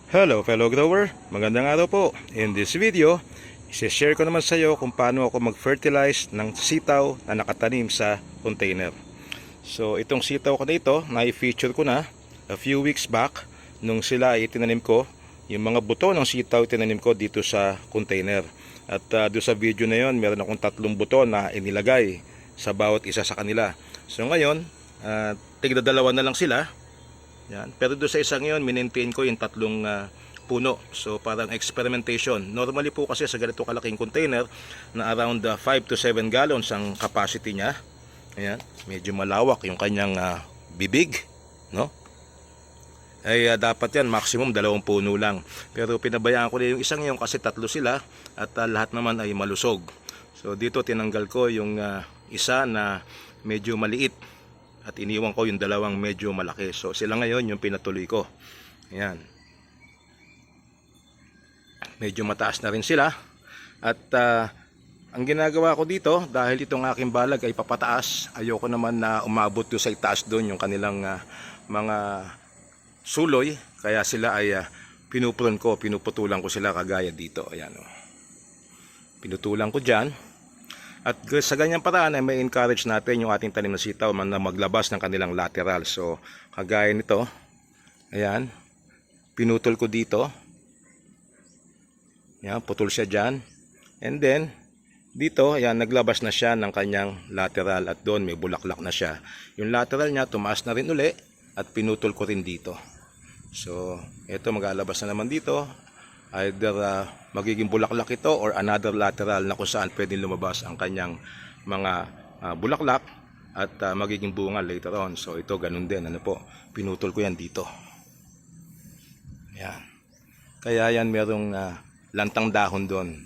Hello fellow grower, magandang araw po. In this video, i-share ko naman sa iyo kung paano ako mag-fertilize ng sitaw na nakatanim sa container. So itong sitaw ko na ito, na-feature ko na a few weeks back nung sila ay itinanim ko. Yung mga buto ng sitaw itinanim ko dito sa container. At doon sa video na yon, meron akong 3 buto na inilagay sa bawat isa sa kanila. So ngayon, tigda-dalawa na lang sila. Yan. Pero doon sa isang yun, minentain ko yung 3 puno. So parang experimentation. Normally po kasi sa ganito kalaking container na around 5 to 7 gallons ang capacity niya. Ayan. Medyo malawak yung kanyang bibig, no? Ay dapat yan maximum 2 puno lang. Pero pinabayaan ko na yung isang yun kasi 3 sila at lahat naman ay malusog. So dito tinanggal ko yung isa na medyo maliit. At iniwan ko yung 2 medyo malaki. So sila ngayon yung pinatuloy ko. Ayan. Medyo mataas na rin sila. At ang ginagawa ko dito, dahil itong aking balag ay papataas, ayoko naman na umabot doon sa itaas doon yung kanilang mga suloy. Kaya sila ay pinupron ko, pinuputulan ko sila kagaya dito. Ayan. Pinutulan ko dyan. At sa ganyang paraan ay may encourage natin yung ating tanim na sitaw na maglabas ng kanilang lateral. So kagaya nito, ayan, pinutol ko dito. Ayan, putol siya dyan. And then dito, ayan, naglabas na siya ng kanyang lateral at doon may bulaklak na siya. Yung lateral niya tumaas na rin uli at pinutol ko rin dito. So ito, maglalabas na naman dito. Either magiging bulaklak ito or another lateral na kung saan pwedeng lumabas ang kanyang mga bulaklak at magiging bunga later on. So ito ganun din, ano po, pinutol ko yan dito. Ayan. Kaya yan merong lantang dahon doon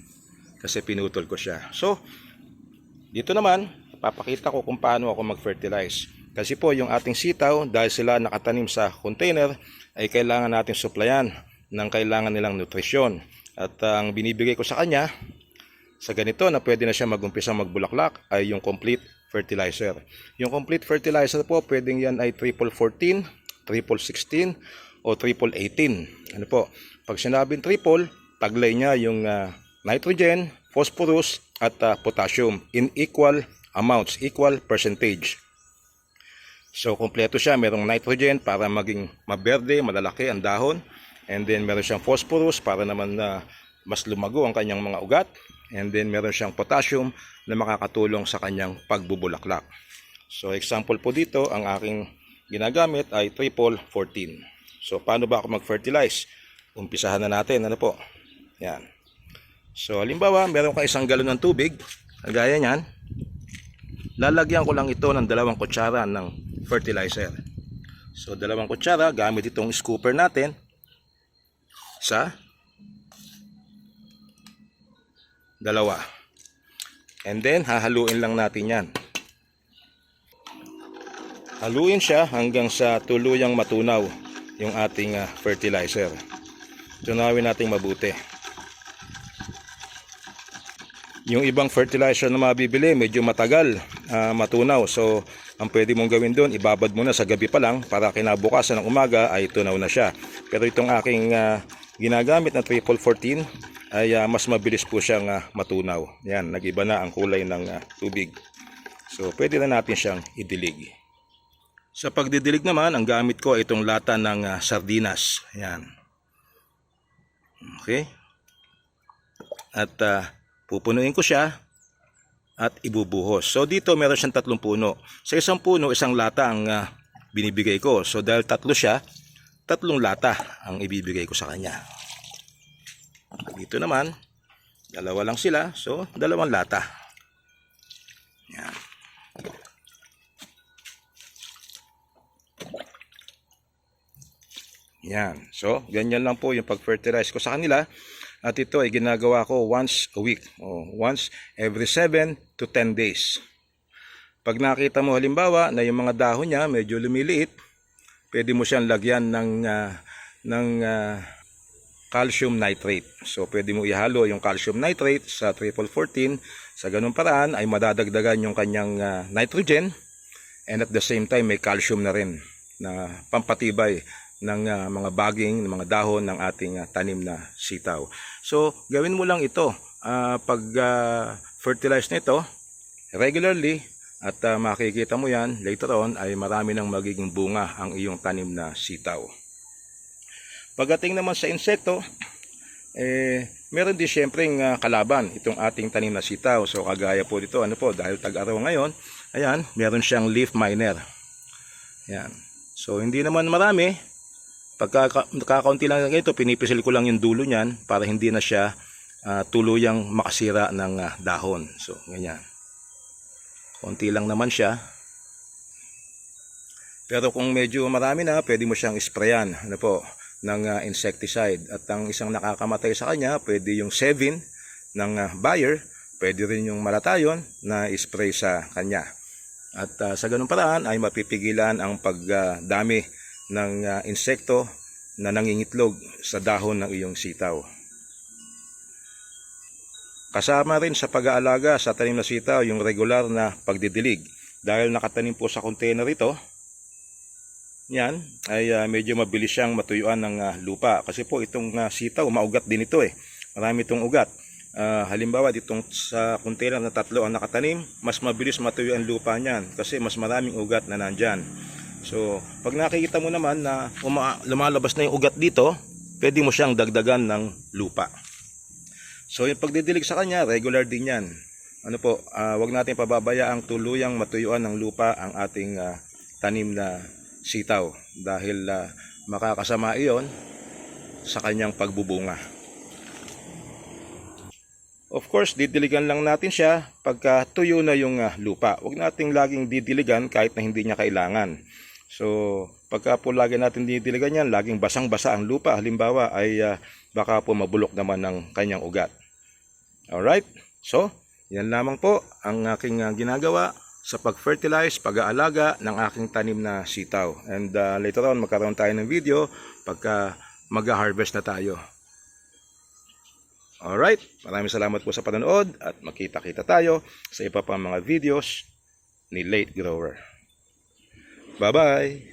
kasi pinutol ko siya. So dito naman papakita ko kung paano ako mag-fertilize. Kasi po yung ating sitaw, dahil sila nakatanim sa container, ay kailangan natin supplyan ng kailangan nilang nutrisyon. At ang binibigay ko sa kanya, sa ganito na pwede na siya mag-umpisa magbulaklak, ay yung complete fertilizer. Yung complete fertilizer po, pwedeng yan ay triple 14, triple 16, o triple 18. Ano po? Pag sinabing triple, taglay niya yung nitrogen, phosphorus, at potassium in equal amounts, equal percentage. So, kompleto siya. Merong nitrogen para maging maberde, malalaki ang dahon. And then meron siyang phosphorus para naman na mas lumago ang kanyang mga ugat. And then meron siyang potassium na makakatulong sa kanyang pagbubulaklak. So example po dito, ang aking ginagamit ay triple 14. So paano ba ako mag-fertilize? Umpisahan na natin, ano po? Yan. So halimbawa, meron ka 1 galon ng tubig, kagaya niyan. Lalagyan ko lang ito ng 2 kutsara ng fertilizer. So 2 kutsara, gamit itong scooper natin. Sa 2. And then hahaluin lang natin yan. Haluin siya hanggang sa tuluyang matunaw yung ating fertilizer. Tunawin natin mabuti. Yung ibang fertilizer na mabibili medyo matagal matunaw. So ang pwede mong gawin doon, ibabad mo na sa gabi pa lang para kinabukasan ng umaga ay tunaw na siya. Pero itong aking ginagamit na triple 14 ay mas mabilis po siyang matunaw. Yan, nag-iba na ang kulay ng tubig. So pwede na natin siyang idilig. Sa pagdidilig naman, ang gamit ko ay itong lata ng sardinas. Yan. Okay. At pupunuin ko siya at ibubuhos. So dito meron siyang 3 puno. Sa isang puno, 1 lata ang binibigay ko. So dahil 3 siya, 3 lata ang ibibigay ko sa kanya. Dito naman, 2 lang sila. So 2 lata. Yan. Yan. So ganyan lang po yung pag-fertilize ko sa kanila. At ito ay ginagawa ko once a week. O once every 7 to 10 days. Pag nakita mo halimbawa na yung mga dahon niya medyo lumiliit, pwede mo siyang lagyan ng calcium nitrate. So pwede mo ihalo yung calcium nitrate sa triple 14. Sa ganung paraan ay madadagdagan yung kanyang nitrogen, and at the same time may calcium na rin na pampatibay ng mga baging, ng mga dahon ng ating tanim na sitaw. So, gawin mo lang ito. Pag fertilize nito regularly at makikita mo yan later on ay marami nang magiging bunga ang iyong tanim na sitaw. Pagdating naman sa insekto, meron din siyempreng kalaban itong ating tanim na sitaw. So kagaya po dito, dahil tag-araw ngayon, ayan, meron siyang leaf miner. Ayan. So hindi naman marami. Pagka kakaunti lang ito, pinipisil ko lang yung dulo niyan para hindi na siya tuluyang makasira ng dahon. So ganyan. Konti lang naman siya. Pero kung medyo marami na, pwede mo siyang sprayan ng insecticide. At ang isang nakakamatay sa kanya, pwede yung 7 ng Bayer, pwede rin yung Malathion na spray sa kanya. At sa ganung paraan ay mapipigilan ang pagdami ng insekto na nangingitlog sa dahon ng iyong sitaw. Kasama rin sa pag-aalaga sa tanim na sitaw yung regular na pagdidilig. Dahil nakatanim po sa container ito, yan ay medyo mabilis siyang matuyuan ng lupa. Kasi po itong sitaw, maugat din ito Marami itong ugat. Halimbawa ditong sa container na 3 ang nakatanim, mas mabilis matuyo ang lupa niyan kasi mas maraming ugat na nandyan. So pag nakikita mo naman na lumalabas na yung ugat dito, pwede mo siyang dagdagan ng lupa. So yung pagdidilig sa kanya, regular din yan. Wag natin pababayaang tuluyang matuyuan ng lupa ang ating tanim na sitaw dahil makakasama iyon sa kanyang pagbubunga. Of course, didiligan lang natin siya pagka tuyo na yung lupa. Huwag nating laging didiligan kahit na hindi niya kailangan. So, pagka po lagi natin didiligan yan, laging basang-basa ang lupa. Halimbawa ay baka po mabulok naman ng kanyang ugat. Alright? So, yan lamang po ang aking ginagawa sa pag-fertilize, pag-aalaga ng aking tanim na sitaw. And later on, magkaroon tayo ng video pagka mag-harvest na tayo. Alright, maraming salamat po sa panonood at makita-kita tayo sa iba pang mga videos ni Late Grower. Bye-bye!